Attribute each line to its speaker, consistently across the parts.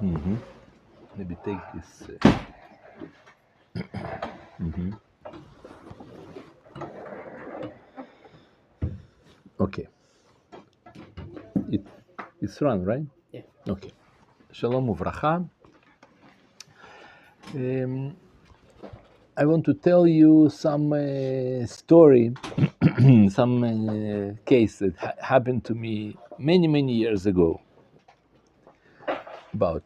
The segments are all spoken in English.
Speaker 1: Mm-hmm. Maybe take this. Mm-hmm. Okay. It's run, right?
Speaker 2: Yeah.
Speaker 1: Okay. Shalom uvracha. I want to tell you some story, some case that happened to me many years ago. About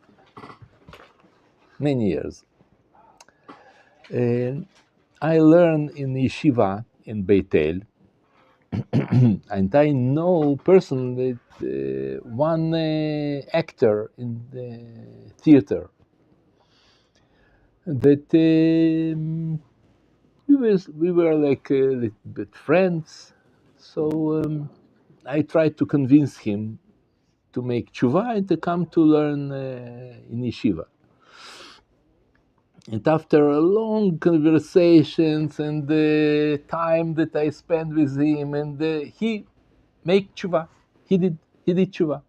Speaker 1: many years. I learned in yeshiva in Beit El, and I know personally one actor in the theater that we were like a little bit friends. So I tried to convince him to make tshuva and to come to learn in yeshiva. And after a long conversations and the time that I spent with him, and he make tshuva, he did tshuva.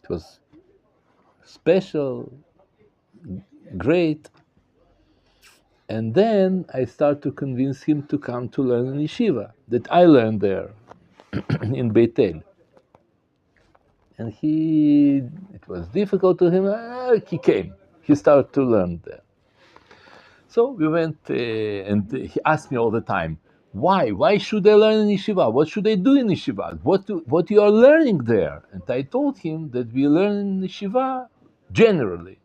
Speaker 1: It was special, great. And then I start to convince him to come to learn in yeshiva that I learned there in Beit El. And it was difficult to him. He came. He started to learn there. So we went, and he asked me all the time, why? Why should I learn in yeshiva? What should I do in yeshiva? What you are learning there? And I told him that we learn in yeshiva generally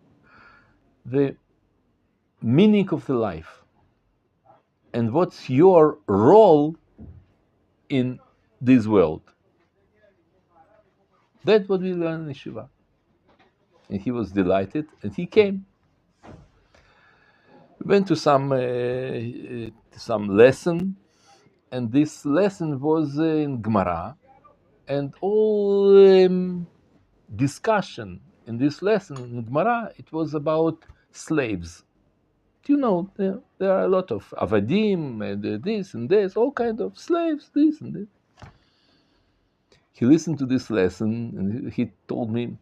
Speaker 1: the meaning of the life and what's your role in this world. That's what we learn in yeshiva. And he was delighted, and he came. We went to some lesson, and this lesson was in Gemara, and all discussion in this lesson in Gemara, it was about slaves. You know, there are a lot of avadim, and this and this, all kind of slaves, this and this. He listened to this lesson, and he told me,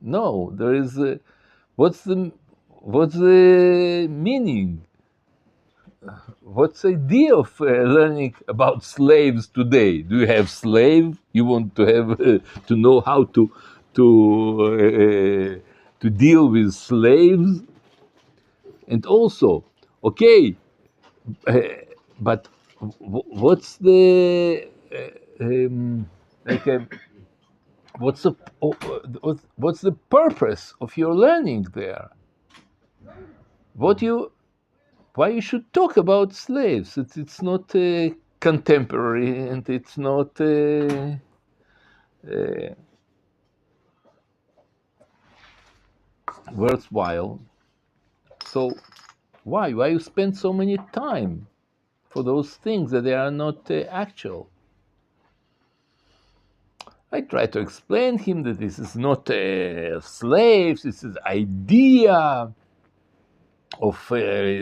Speaker 1: no, there is what's the meaning? What's the idea of learning about slaves today? Do you have slave? You want to have to know how to deal with slaves? And also, okay, but what's the like what's the what's the purpose of your learning there? Why you should talk about slaves? It's not contemporary, and it's not worthwhile. So why you spend so many time for those things that they are not actual? I try to explain him that this is not slaves. This is idea of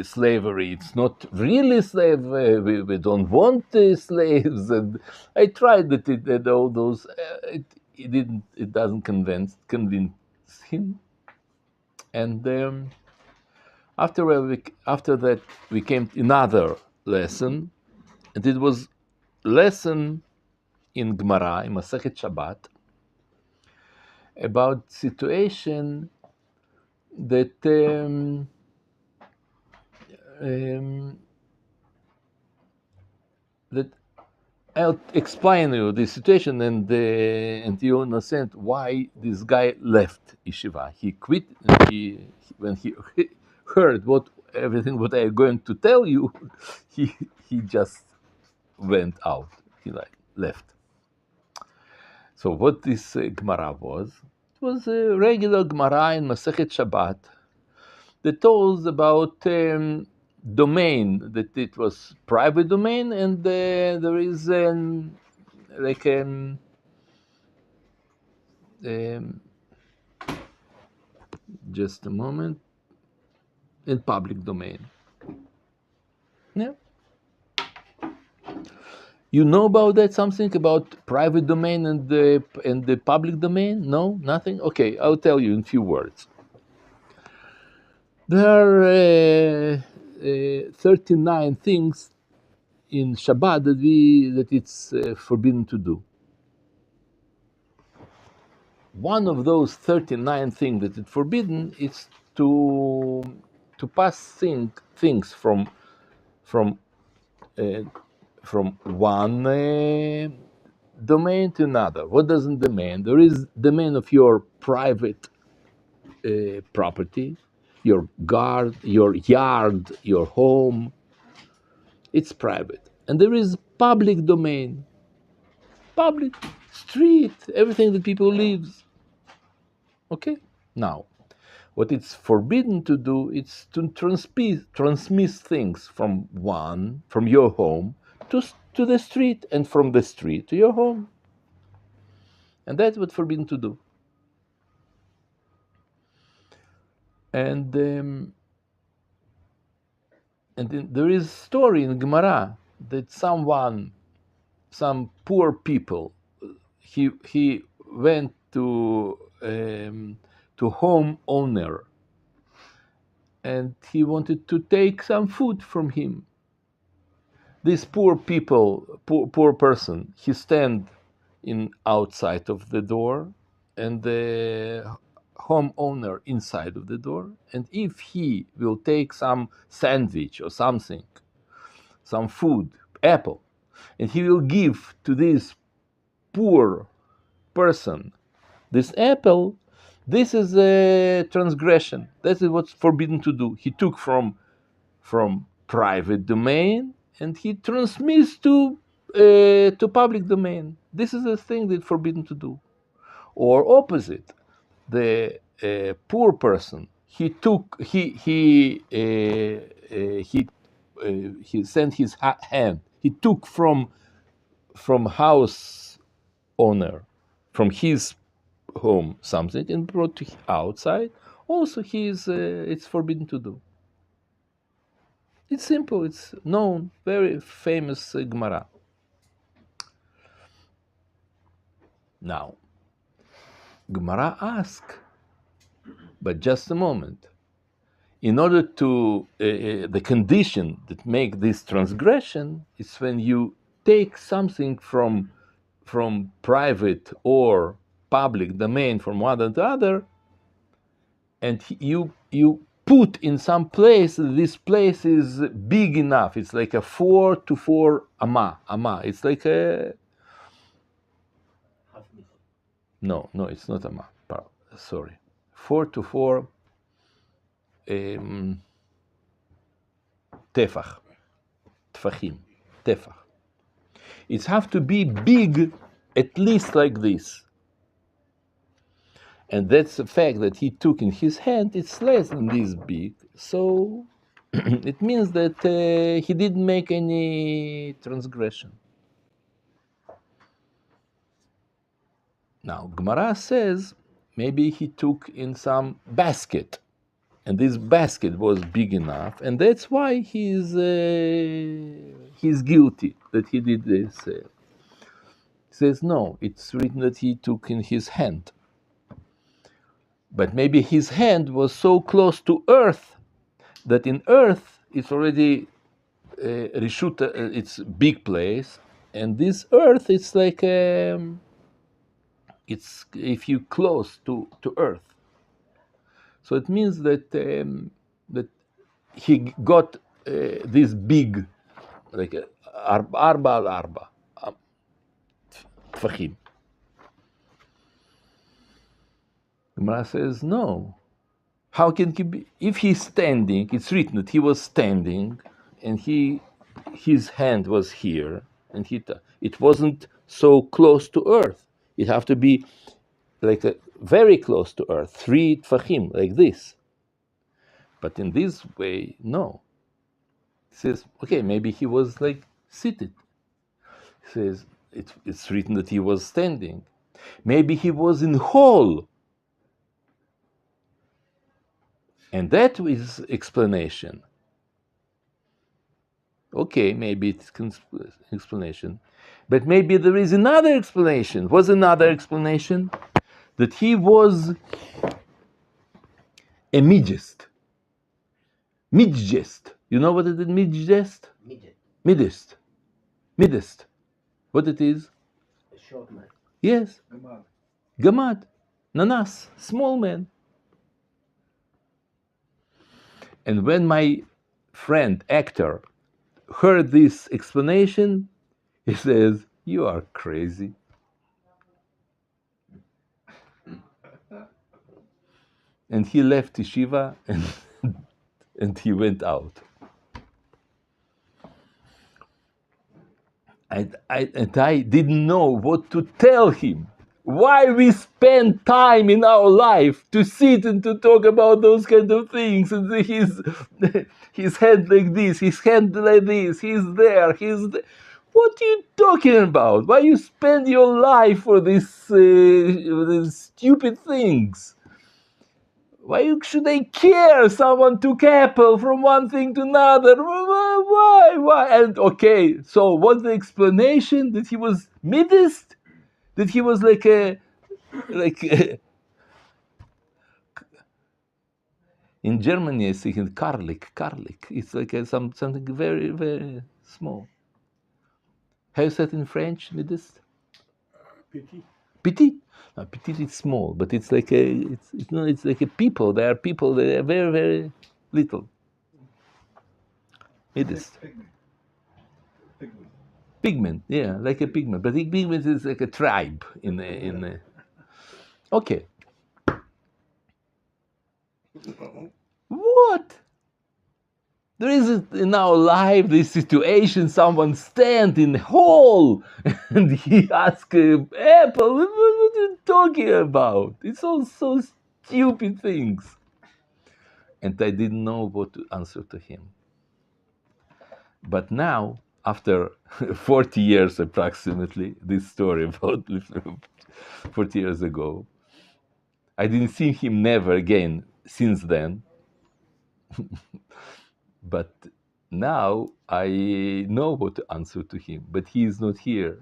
Speaker 1: slavery. It's not really slave. We don't want slaves. And I tried that all those. It didn't. It doesn't convince him. And after that we came to another lesson, and it was lesson in Gemara in Masechet Shabbat about situation that. That I'll explain you the situation, and you understand why this guy left yeshiva. He quit. And when he heard everything what I'm going to tell you, he just went out. He left. So what this Gemara was? It was a regular Gemara in Masechet Shabbat that tells about domain, that it was private domain, and there is just a moment, in public domain. Yeah. You know about that, something about private domain and the public domain? No, nothing. Okay, I'll tell you in few words. There are 39 things in Shabbat that it's forbidden to do. One of those 39 things that it's forbidden is to pass things from uh, from one domain to another. What doesn't domain? There is domain of your private property, your your yard, your home. It's private, and there is public domain, public street, everything that people lives. Okay, now what it's forbidden to do is to transmit things from your home to the street, and from the street to your home, and that's what's forbidden to do. And there is a story in Gemara that some poor people, he went to home owner, and he wanted to take some food from him. This poor person, he stand in outside of the door, and the homeowner inside of the door. And if he will take some sandwich or something, some food, apple, and he will give to this poor person this apple, this is a transgression. That is what's forbidden to do. He took from private domain, and he transmits to public domain. This is a thing that's forbidden to do. Or opposite, the poor person, he sent his hand. He took from house owner, from his home something, and brought to outside. Also, it's forbidden to do. It's simple. It's known, very famous Gemara. Now, Gemara asks, but just a moment. In order to the condition that make this transgression is when you take something from private or public domain from one to the other, and you put in some place. This place is big enough. It's like a 4 to 4 amma. It's like a no. It's not amma. Sorry, 4 to 4 tefach, tefachim, tefach. It have to be big, at least like this. And that's the fact that he took in his hand. It's less than this big, so it means that he didn't make any transgression. Now, Gemara says maybe he took in some basket, and this basket was big enough, and that's why he's guilty that he did this. He says no, it's written that he took in his hand. But maybe his hand was so close to earth that in earth it's already reshut, it's big place, and this earth it's like it's if you close to earth. So it means that that he got this big, like arba al arba tfachim. Gemara says no. How can he be? If he's standing, it's written that he was standing, and his hand was here, and it wasn't so close to earth. It have to be like very close to earth, 3 tfachim, like this. But in this way, no. He says, okay, maybe he was like seated. He says it's written that he was standing. Maybe he was in hall. And that is explanation. Okay, maybe it's explanation. But maybe there is another explanation. What's another explanation? That he was a midgest. Midgest. You know what it is, midgest? Midgest. Midgest. What it is?
Speaker 2: A short man.
Speaker 1: Yes. Gamad. Nanas. Small man. And when my friend, actor, heard this explanation, he says, "You are crazy." And he left yeshiva and he went out. And I didn't know what to tell him. Why we spend time in our life to sit and to talk about those kind of things, and his head like this, his hand like this, he's there, What are you talking about? Why you spend your life for these stupid things? Why should I care? Someone took apple from one thing to another. Why? And okay, so what's the explanation? That he was midist? That he was like in Germany I think karlik. It's like something very, very small. How you say it in French, midist? Petit. No, petit is small, but it's like it's like a people. There are people that are very, very little. Midist. Pigment, yeah, like a pigment. But pigment is like a tribe in a. Okay. What? There is in our life this situation, someone stand in hall and he ask Apple, what are you talking about? It's all so stupid things. And I didn't know what to answer to him. But now, after 40 years approximately, this story about 40 years ago, I didn't see him never again since then. But now I know what to answer to him, but he is not here.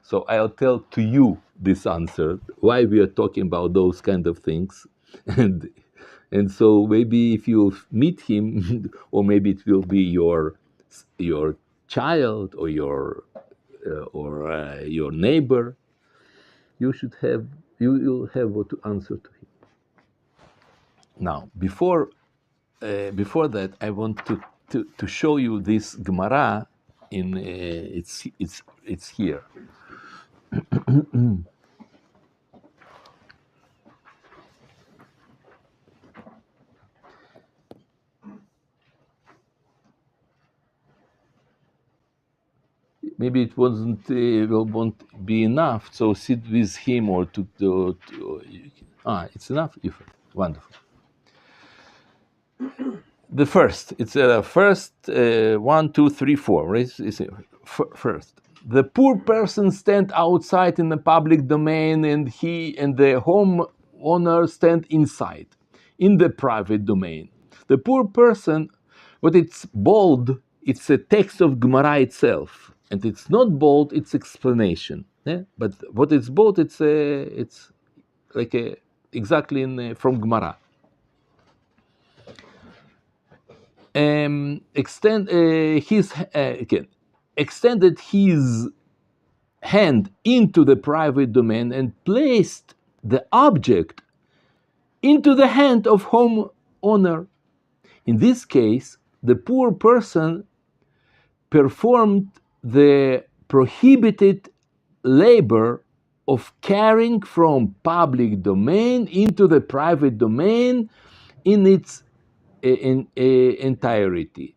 Speaker 1: So I'll tell to you this answer, why we are talking about those kind of things. And so maybe if you meet him, or maybe it will be your child or your neighbor, you'll have what to answer to him. Now, before that, I want to show you this Gemara. It's here. Maybe it won't be enough. So sit with him or it's enough. Wonderful. The first, it's first 1, 2, 3, 4. Right? First, the poor person stand outside in the public domain, and he and the homeowner stand inside, in the private domain. The poor person, but it's bold. It's a text of Gemara itself, and it's not bold. It's explanation. Yeah? But what it's bold, it's like exactly from Gemara. Extended his hand into the private domain and placed the object into the hand of homeowner. In this case, the poor person performed the prohibited labor of carrying from public domain into the private domain in its entirety.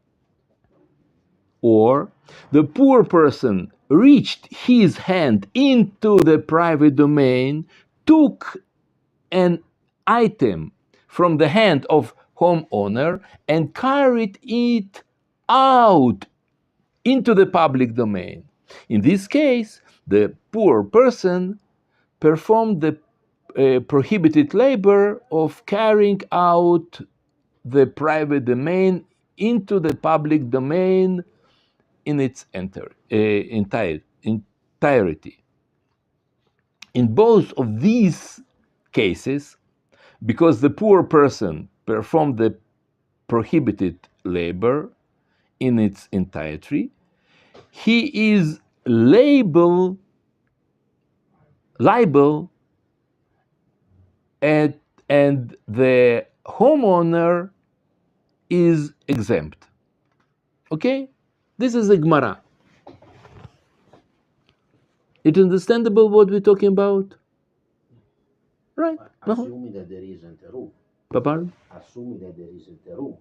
Speaker 1: Or the poor person reached his hand into the private domain, took an item from the hand of homeowner and carried it out into the public domain. In this case, the poor person performed the prohibited labor of carrying out the private domain into the public domain in its entirety. In both of these cases, because the poor person performed the prohibited labor in its entirety, he is liable and the homeowner is exempt. Okay? This is a Gemara. It understandable what we're talking about? Right?
Speaker 2: Assuming that there isn't a roof.
Speaker 1: Pardon?
Speaker 2: Assuming that there isn't a roof.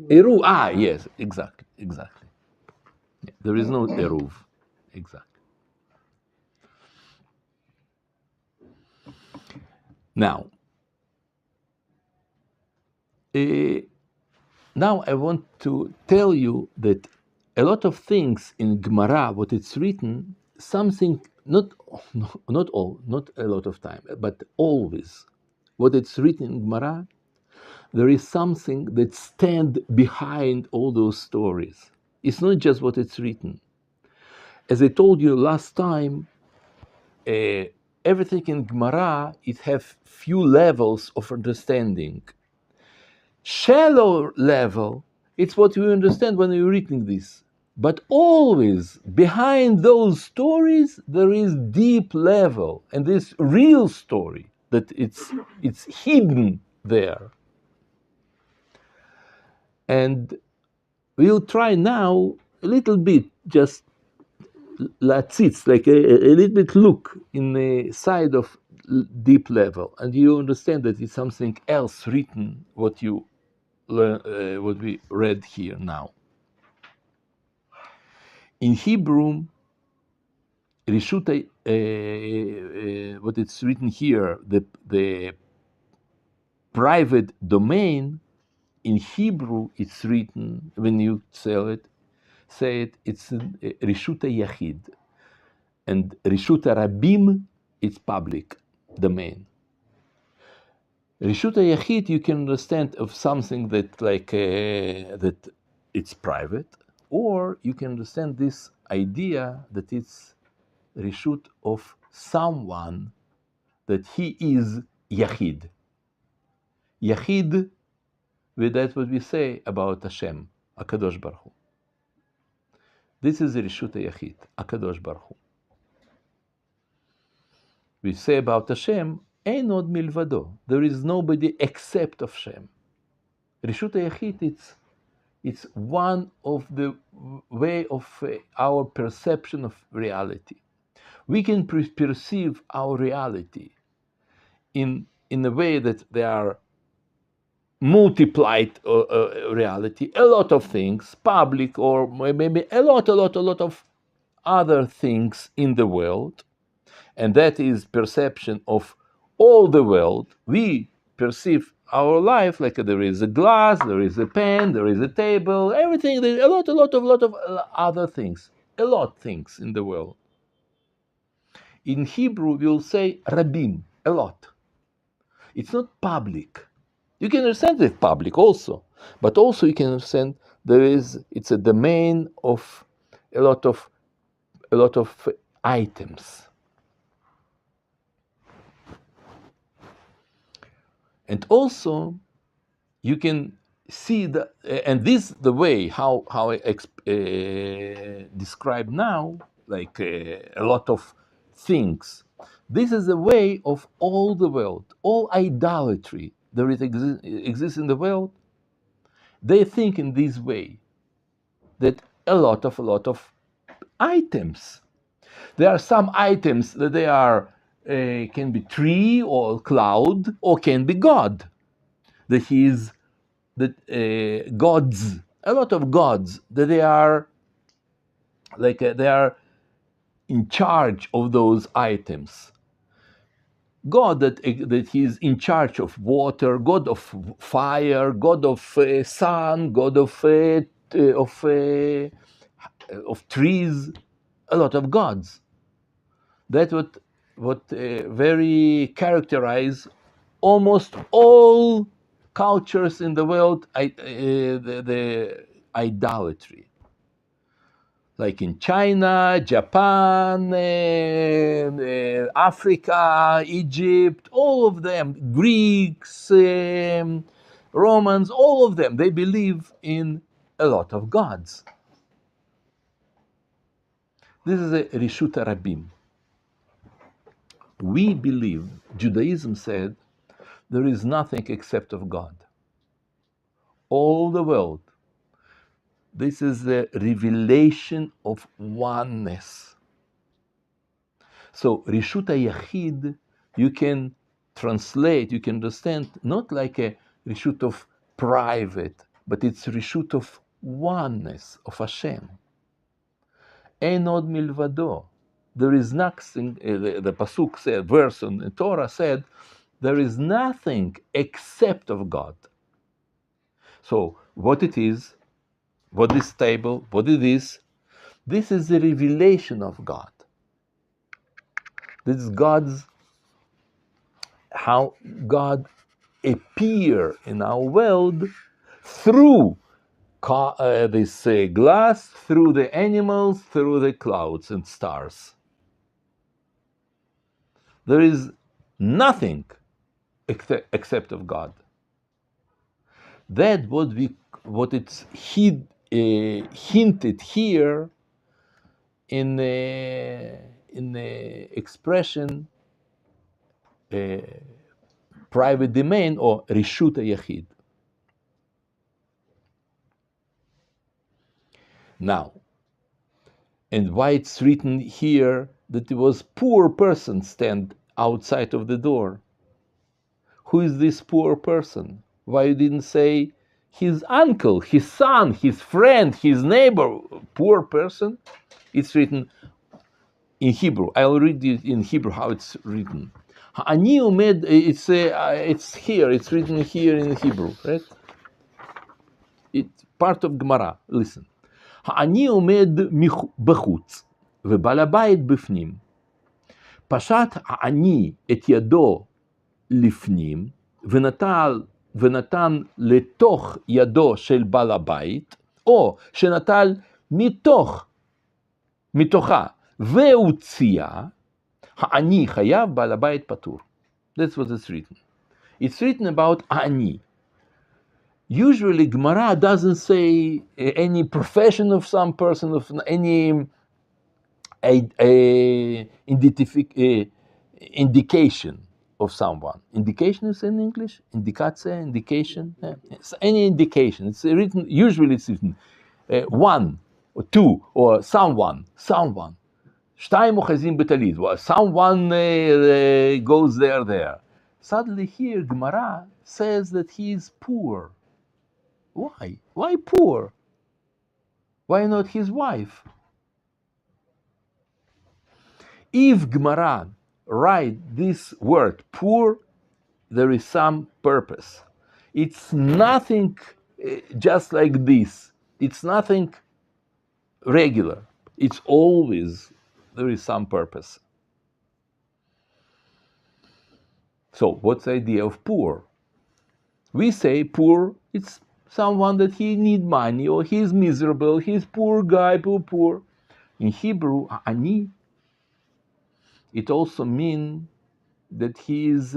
Speaker 1: Eruv. Yes, exactly. Yeah, there is no eruv. Exactly. Now, now I want to tell you that a lot of things in Gemara, what it's written, something not all, not a lot of time, but always, what it's written in Gemara, there is something that stand behind all those stories. It's not just what it's written. As I told you last time, everything in Gemara, it have few levels of understanding. Shallow level, it's what you understand when you're reading this. But always behind those stories, there is deep level and this real story that it's hidden there. And we'll try now a little bit, just latzitz, like a little bit look in the side of deep level, and you understand that it's something else written, what you learn, what we read here now. In Hebrew, Rishuta, what it's written here, the private domain, in Hebrew, it's written, when you say it, it's Rishuta Yachid. And Rishuta Rabim, it's public domain. Rishuta Yachid, you can understand of something that that it's private, or you can understand this idea that it's Rishut of someone, that he is Yachid. Yachid, with that what we say about Hashem, Akadosh Baruch Hu. This is Rishut Yachid, Akadosh Baruch Hu. We say about Hashem, Ein od milvado. There is nobody except of Hashem. Rishut Yachid, it's one of the way of our perception of reality. We can perceive our reality in a way that they are multiplied reality, a lot of things, public or maybe a lot of other things in the world, and that is perception of all the world. We perceive our life like there is a glass, there is a pen, there is a table, everything, there's a lot of other things, a lot things in the world. In Hebrew, we'll say rabim, a lot. It's not public. You can understand it public also, but also you can understand it's a domain of a lot of items. And also, you can see and this the way how I describe now, like a lot of things. This is the way of all the world, all idolatry there exists in the world. They think in this way, that a lot of items. There are some items that they are can be tree or cloud or can be God. That he is gods, a lot of gods that they are they are in charge of those items. God that he is in charge of water, God of fire, God of sun, God of trees, a lot of gods. That's what very characterize almost all cultures in the world. The idolatry. Like in China, Japan, Africa, Egypt, all of them, Greeks, Romans, all of them, they believe in a lot of gods. This is a Rishut Rabim. We believe, Judaism said, there is nothing except of God. All the world. This is the revelation of oneness. So Rishut Yachid, you can translate, you can understand, not like a Rishut of private, but it's Rishut of oneness, of Hashem. Ein od milvado. There is nothing, the Pasuk said, verse in the Torah said, there is nothing except of God. So what it is, what is stable, what it is, this is the revelation of God. This is God's, how God appear in our world through this glass, through the animals, through the clouds and stars. There is nothing except of God. That what it's hinted here in the expression private domain or Rishut Yachid. Now, and why it's written here that it was poor person stand outside of the door. Who is this poor person? Why you didn't say his uncle, his son, his friend, his neighbor, poor person? It's written in Hebrew. I'll read it in Hebrew how it's written. Ani umed, it's here, it's written here in Hebrew, right? It's part of Gemara. Listen. אני עומד בחוץ, ובעל הבית בפנים. פשט העני את ידו לפנים, ונתן לתוך ידו של בעל הבית, או שנטל מתוכה, והוציאה, העני חייב, בעל הבית פטור. That's what it's written. It's written about העני. Usually Gemara doesn't say any profession of some person, of any indication of someone. Indication is in English? Indikacja, indication? Yeah. It's any indication. It's written, usually it's written one, or two, or someone. Shtayim ochazim betalit. Well, someone goes there. Suddenly here Gemara says that he is poor. Why? Why poor? Why not his wife? If Gemara write this word poor, there is some purpose. It's nothing just like this. It's nothing regular. It's always, there is some purpose. So what's the idea of poor? We say poor, it's someone that he need money, or he's miserable, he's poor guy, poor. In Hebrew, ani, it also means that he is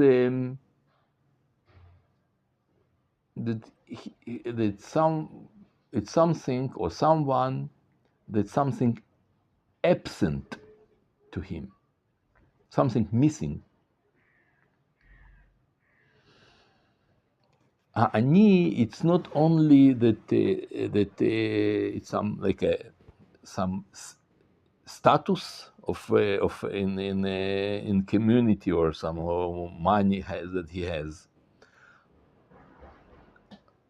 Speaker 1: it's something or someone that's something absent to him, something missing. Ani, it's not only that it's some like some status of in community or some money that he has.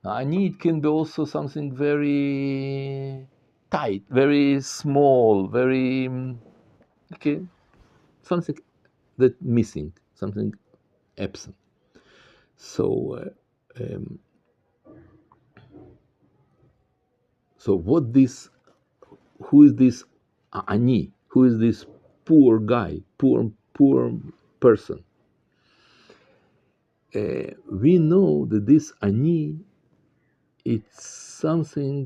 Speaker 1: Ani, it can be also something very tight, very small, very something that missing, something absent. So who is this ani? Who is this poor guy, poor person? We know that this ani it's something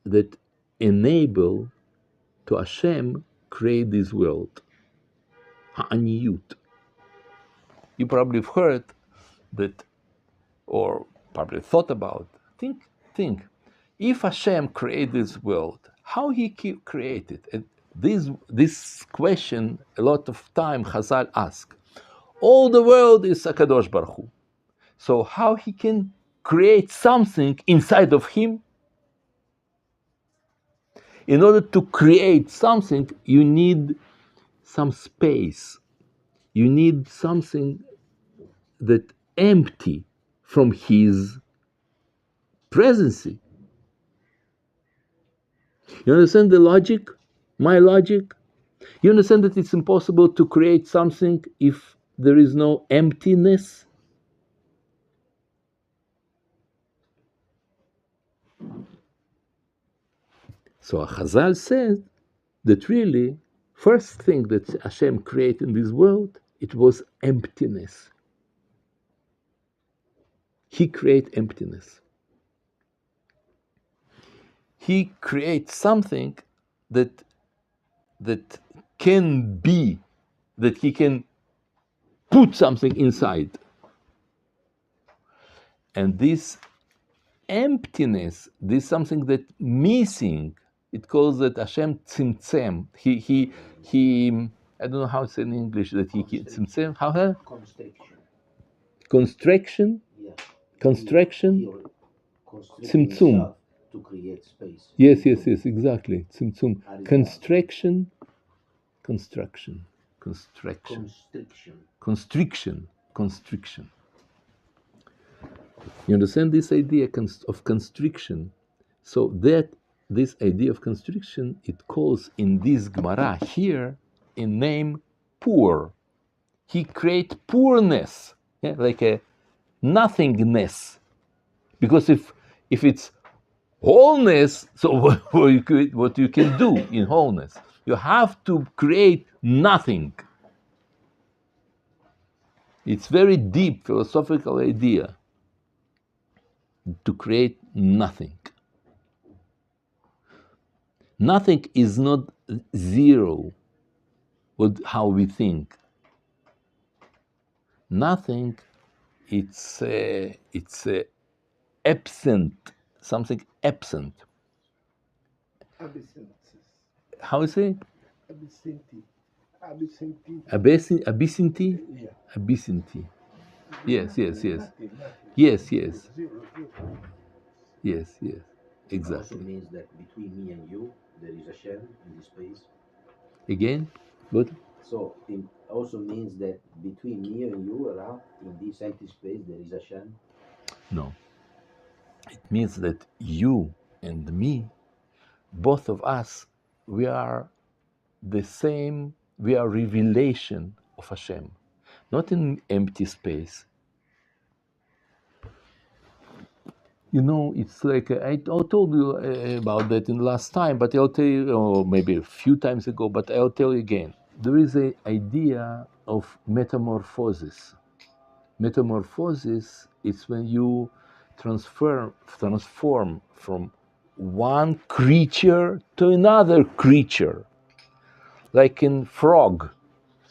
Speaker 1: that enable to Hashem create this world. Ha'aniyut. You probably have heard that, or probably thought about. Think. If Hashem created this world, how He created? And this question, a lot of time Chazal ask. All the world is Hakadosh Baruch Hu. So how He can create something inside of Him? In order to create something, you need some space. You need something that empty from His presence. You understand the logic? My logic? You understand that it's impossible to create something if there is no emptiness? So Chazal says that really, first thing that Hashem created in this world, it was emptiness. He created emptiness. He creates something that can be, that He can put something inside. And this emptiness, this something that missing, it calls that Hashem tzimtzem. He I don't know how it's in English, that He tzimtzem, how? Constriction?
Speaker 2: Yeah.
Speaker 1: Constriction?
Speaker 2: Tzimtzum. To create space.
Speaker 1: Yes, exactly. Tzimtzum. Constriction. You understand this idea of constriction? So that this idea of constriction, it calls in this Gemara here in name poor. He create poorness, like a nothingness. Because if it's wholeness, so what you can do in wholeness? You have to create nothing. It's very deep philosophical idea to create nothing. Nothing is not zero, how we think. Nothing, it's absent, something absent. How is it? Absentee? Yeah. Absentee. Yes. Yes. Exactly.
Speaker 2: It also means that between me and you, there is a Hashem in this space.
Speaker 1: Again? What?
Speaker 2: So it also means that between me and you, around in this empty space, there is a Hashem.
Speaker 1: No. It means that you and me, both of us, we are the same, we are revelation of Hashem, not in empty space. You know, it's like, I told you about that in the last time, but I'll tell you, or maybe a few times ago, but I'll tell you again. There is an idea of metamorphosis. Metamorphosis is when you transform from one creature to another creature. Like in frog,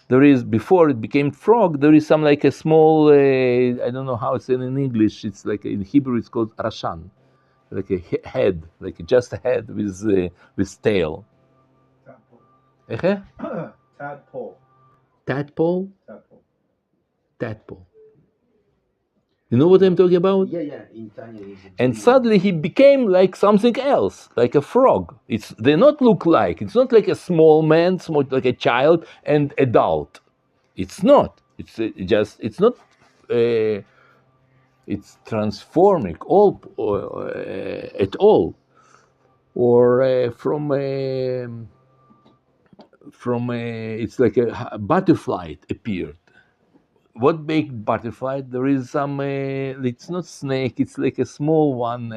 Speaker 1: there is, before it became frog, there is some like a small, I don't know how it's in English, it's like in Hebrew it's called rashan, like a head, like just a head with tail. Tadpole. You know what I'm talking about?
Speaker 2: Yeah. In Tanya,
Speaker 1: and suddenly he became like something else, like a frog. They not look like. It's not like a small man, like a child and adult. It's not. It's not. It's transforming all at all, or from it's like a butterfly appeared. What makes butterfly? There is some, it's not snake, it's like a small one.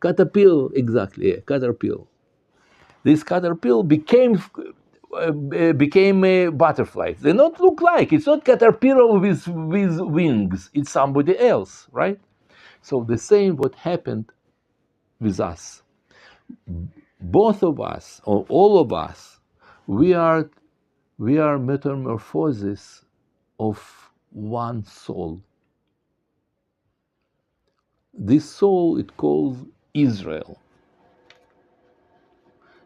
Speaker 1: Caterpillar, exactly, yeah, caterpillar. This caterpillar became butterflies. They don't look like, it's not caterpillar with wings, it's somebody else, right? So the same what happened with us. Both of us, or all of us, we are metamorphosis of one soul. This soul it calls Israel.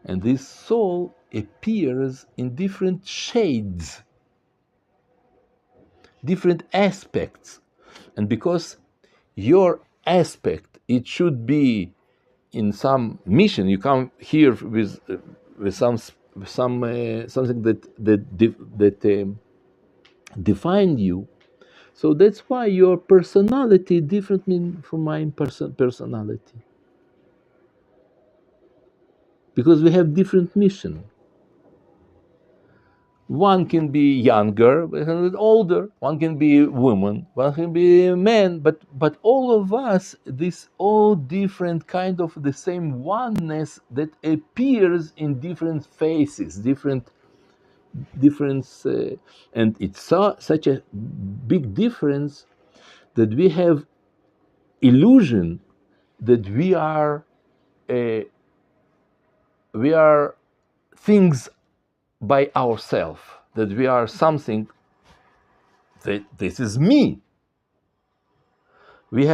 Speaker 1: And this soul appears in different shades, different aspects. And because your aspect, it should be in some mission. You come here with something that define you. So that's why your personality different from my personality, because we have different mission. One can be younger, one can be older. One can be a woman, one can be a man. But all of us, this all different kind of the same oneness that appears in different faces, different difference, and it's such a big difference that we have illusion that uh, we are things by ourselves, that we are something, that this is me. We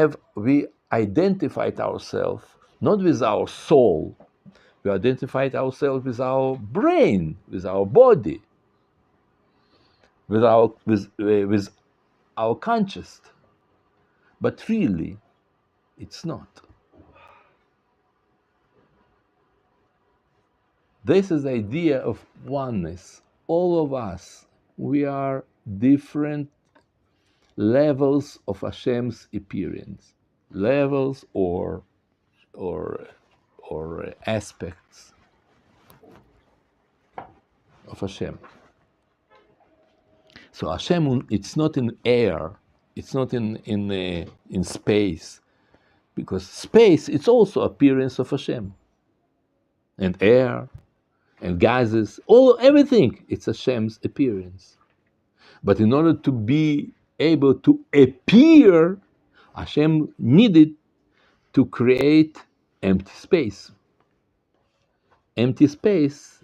Speaker 1: identified ourselves not with our soul, we identified ourselves with our brain, with our body, with our conscious. But really it's not. This is the idea of oneness. All of us, we are different levels of Hashem's appearance, levels or aspects of Hashem. So Hashem, it's not in air, it's not in space, because space it's also appearance of Hashem, and air and gases, everything. It's Hashem's appearance. But in order to be able to appear, Hashem needed to create empty space. Empty space,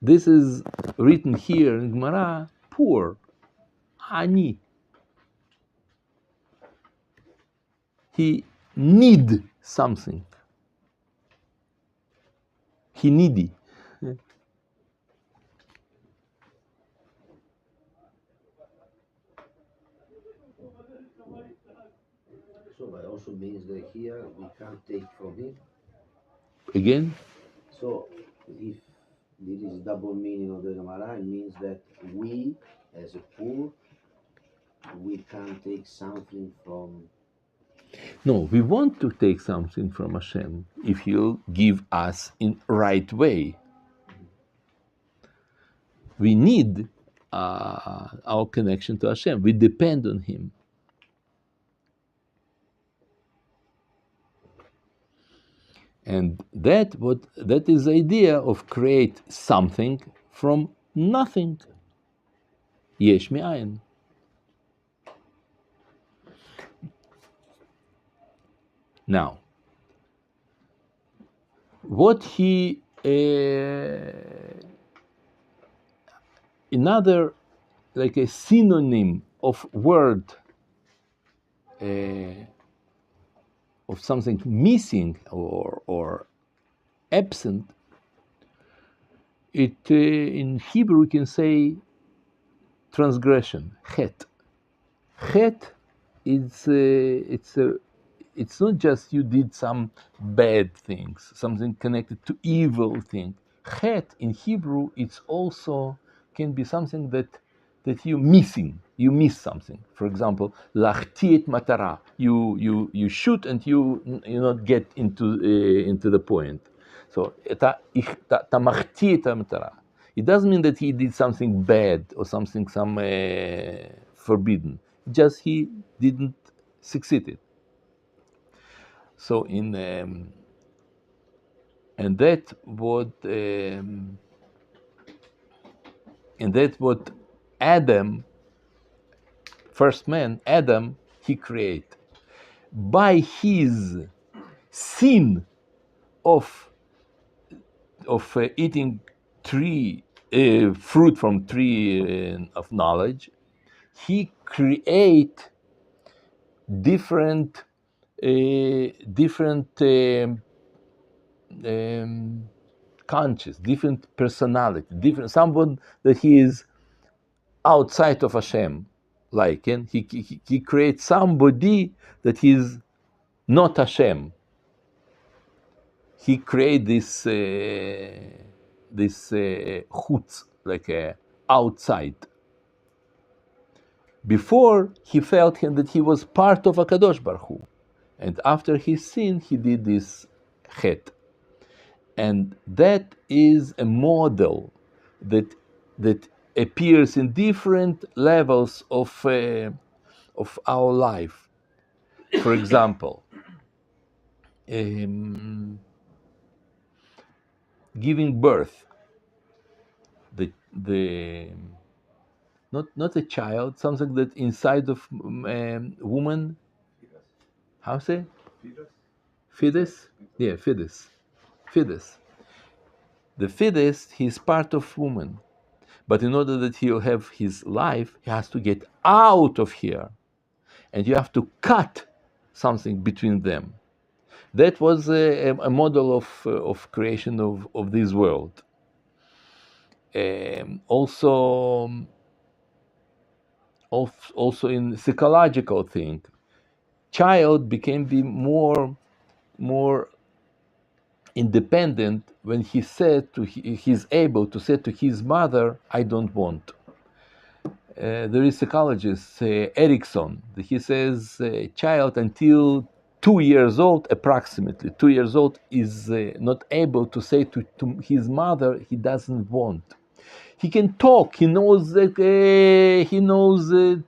Speaker 1: this is written here in Gemara, poor, ani. He need something. He needy.
Speaker 2: So that also means that here we can't take from him.
Speaker 1: Again?
Speaker 2: So if there is double meaning of the Gemara, it means that we, as a poor, we can take something from.
Speaker 1: No, we want to take something from Hashem if He'll give us in right way. We need our connection to Hashem. We depend on Him. And that is the idea of create something from nothing. Yesh me'ayin. Now, what he another, like a synonym of word of something missing or absent, it in Hebrew we can say transgression, chet. Chet is it's not just you did some bad things, something connected to evil thing. Chet in Hebrew, it's also can be something that you missing. You miss something. For example, lachti et matara. You shoot and you not get into the point. So tamachti et matara. It doesn't mean that he did something bad or something forbidden. Just he didn't succeed it. So and that what Adam, first man, Adam, he created. by his sin of eating fruit from tree of knowledge, he create different conscious, different personality, different someone that he is outside of Hashem, like, and he creates somebody that is not Hashem. He create this chutz, like a outside. Before he felt him that he was part of HaKadosh Baruch Hu, and after his sin he did this chet, and that is a model that appears in different levels of our life. For example, giving birth, the not a child, something that inside of woman, how say? Fetus? Yeah, fetus. The fetus, he's part of woman. But in order that he'll have his life, he has to get out of here. And you have to cut something between them. That was a model of creation of this world. Also in psychological thing, child became be more independent when he said to he's able to say to his mother, "I don't want." There is psychologist Erickson. He says child until 2 years old, approximately 2 years old, is not able to say to his mother he doesn't want. He can talk. He knows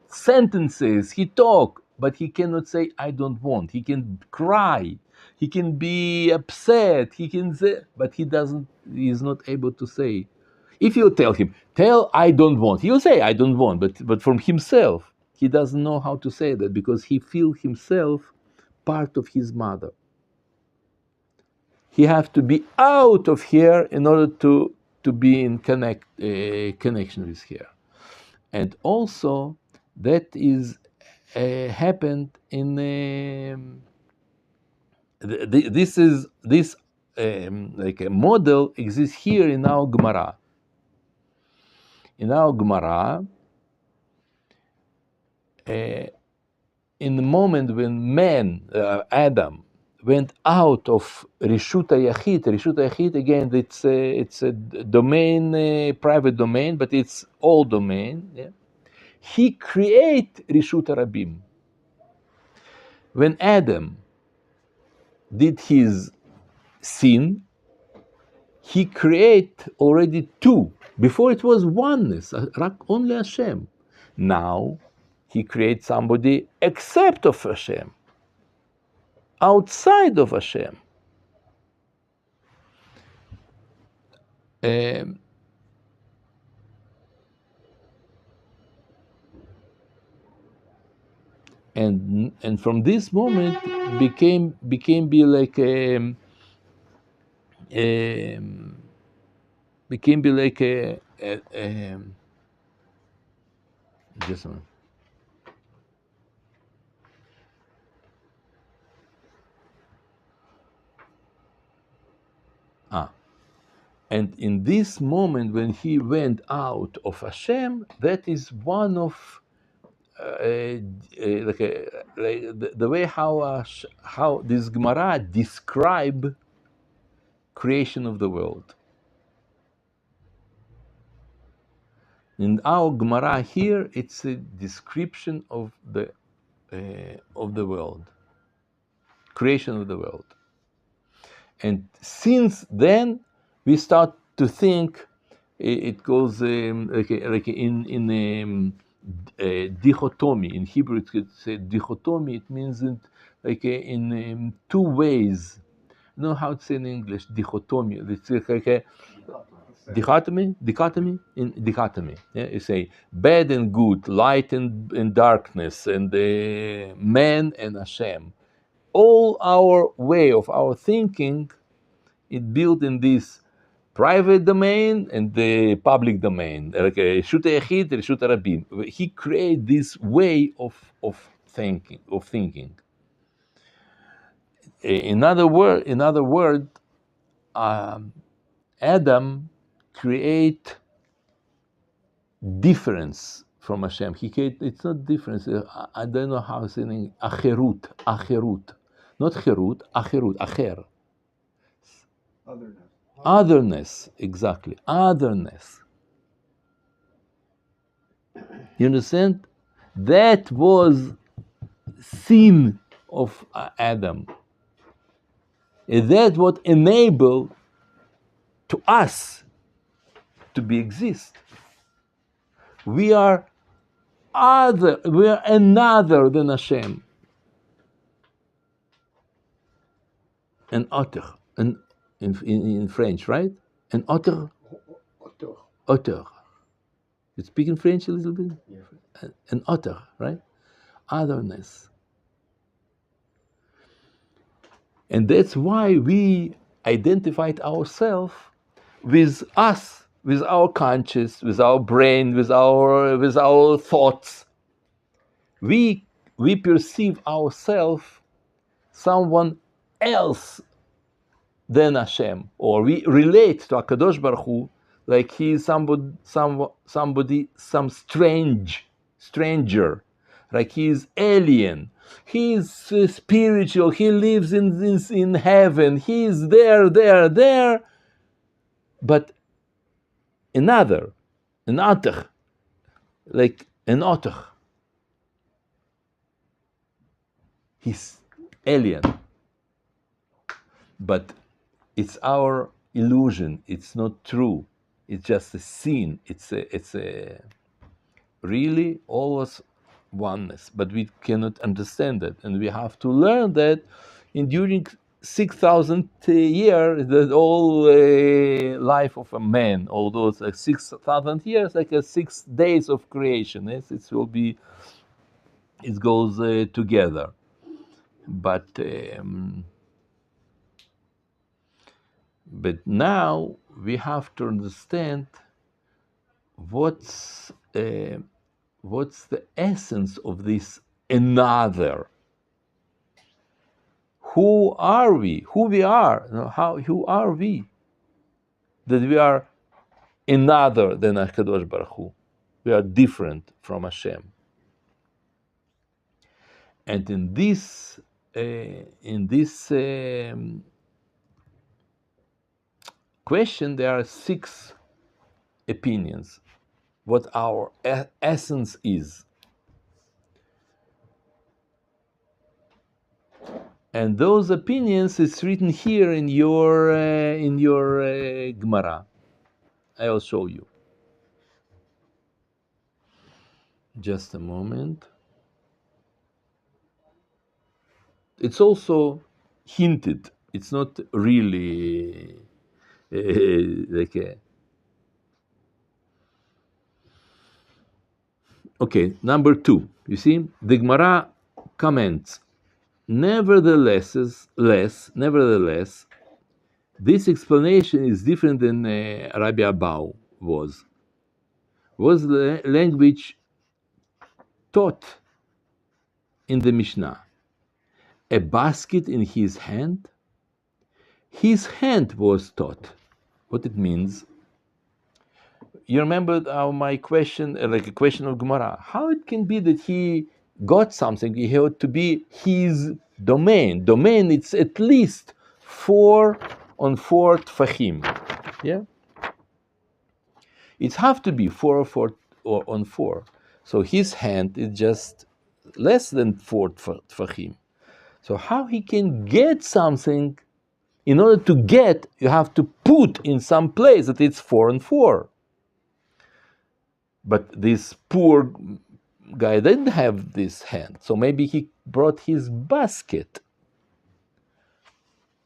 Speaker 1: sentences. He talk, but he cannot say "I don't want." He can cry. He can be upset. He can say, but he doesn't. He is not able to say. If you tell him, "Tell I don't want," he'll say "I don't want," but from himself, he doesn't know how to say that because he feels himself part of his mother. He has to be out of here in order to be in connection with her. And also that is happened in this like a model exists here in our Gemara. In our Gemara, in the moment when man, Adam, went out of Rishut HaYachid again, it's a domain, private domain, but it's all domain. Yeah? He create Rishut HaRabim. When Adam did his sin, he create already two. Before it was oneness, only Hashem. Now he creates somebody except of Hashem, outside of Hashem. And from this moment became be like a just a minute. And in this moment when he went out of Hashem, that is one of the way how this Gemara describe creation of the world. In our Gemara here, it's a description of the world, creation of the world. And since then, we start to think it goes like in dichotomy. In Hebrew, it's a dichotomy. It means in two ways. I don't know how to say in English dichotomy. It's like a dichotomy. Yeah, you say bad and good, light and darkness, and man and Hashem. all our way of our thinking is built in this private domain and the public domain, like Reshut Yachid, Reshut Rabim. He created this way of thinking. In other word, Adam create difference from Hashem. It's not difference. I don't know how it's saying acherut, not cherut, acherut, acher. Otherness, exactly. Otherness. You understand? That was sin of Adam. And that what enabled to us to be exist. We are another than Hashem. An otter, in French, right? An otter. Otter. You speak in French a little bit? Yeah. An otter, right? Otherness. And that's why we identified ourselves with us, with our conscience, with our brain, with our thoughts. We perceive ourselves someone else than Hashem, or we relate to HaKadosh Baruch Hu like he is some stranger, like he is alien. He is spiritual. He lives in heaven. He is there, but an otter, like an otter. He's alien. But it's our illusion. It's not true. It's just a scene. It's a really always oneness. But we cannot understand that, and we have to learn that during 6,000 years, the whole life of a man, all those 6,000 years, like 6 days of creation. Yes, it goes together. But now we have to understand what's the essence of this another. Who are we? Who we are? Who are we? That we are another than HaKadosh Baruch Hu. We are different from Hashem. And in this question, there are 6 opinions. What our essence is. And those opinions is written here in your Gemara. I will show you. Just a moment. It's also hinted. It's not really like a... Okay, number 2. You see, the Gemara comments, nevertheless, this explanation is different than Rabbi Abau was. Was the language taught in the Mishnah? A basket in his hand? His hand was taught. What it means? You remember my question, like a question of Gemara. How it can be that he got something? He had to be his domain. Domain, it's at least 4 on 4 tfachim. Yeah? It have to be 4 on 4. So his hand is just less than 4 tfachim. So how he can get something? In order to get, you have to put in some place that it's 4 on 4. But this poor guy didn't have this hand, so maybe he brought his basket.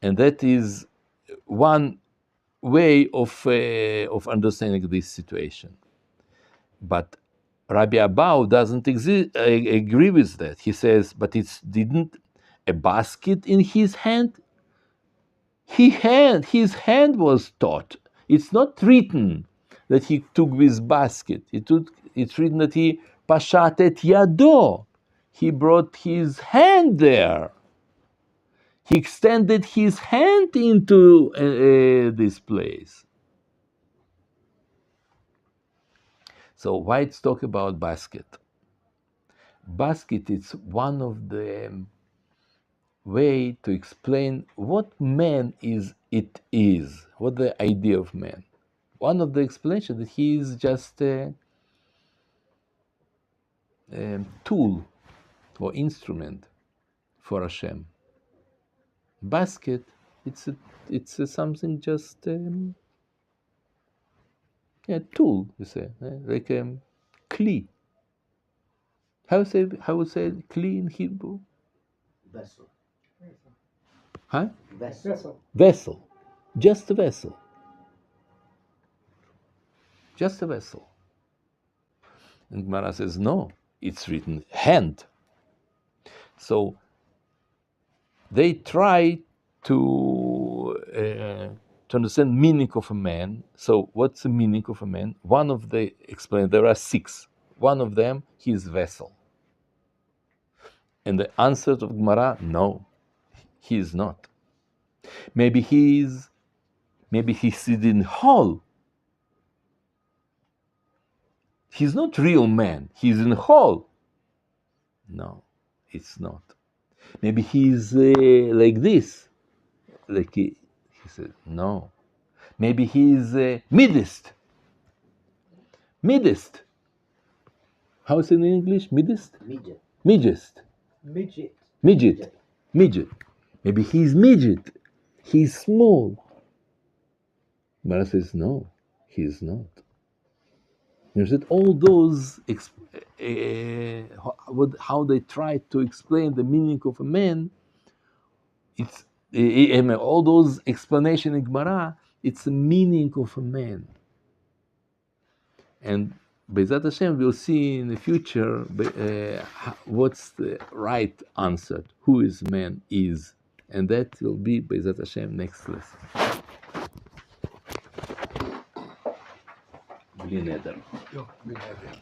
Speaker 1: And that is one way of understanding this situation. But Rabbi Abau doesn't agree with that. He says, but it didn't a basket in his hand. His hand was taught. It's not written that he took this basket. It's written that he pashat et yado. He brought his hand there. He extended his hand into this place. So why it's talk about basket? Basket is one of the way to explain what man is. It is what the idea of man. One of the explanations that he is just a tool or instrument for Hashem. Basket, it's something just a tool. You say like a kli. How would say kli in Hebrew?
Speaker 2: Vessel.
Speaker 1: Huh?
Speaker 2: Vessel.
Speaker 1: Vessel, just a vessel. Just a vessel. And Gemara says, no, it's written hand. So they try to understand meaning of a man. So what's the meaning of a man? One of the explain there are 6. One of them, his vessel. And the answer to Gemara, no, he is not. Maybe he's in hall. He's not real man. He's in hall. No, it's not. Maybe he's like this. Like he said, no. Maybe he's midist. Midist. How is it in English? Midist?
Speaker 2: Midget.
Speaker 1: Midgest.
Speaker 3: Midget.
Speaker 1: Midget. Midget. Maybe he's midget. He's small. Mara says, no, he's not. You know, all those, how they try to explain the meaning of a man, it's all those explanations in Gemara, it's the meaning of a man. And Be'ezat Hashem, we'll see in the future what's the right answer, who is man is. And that will be Be'ezat Hashem next lesson. בלי נדר.
Speaker 3: בלי נדר.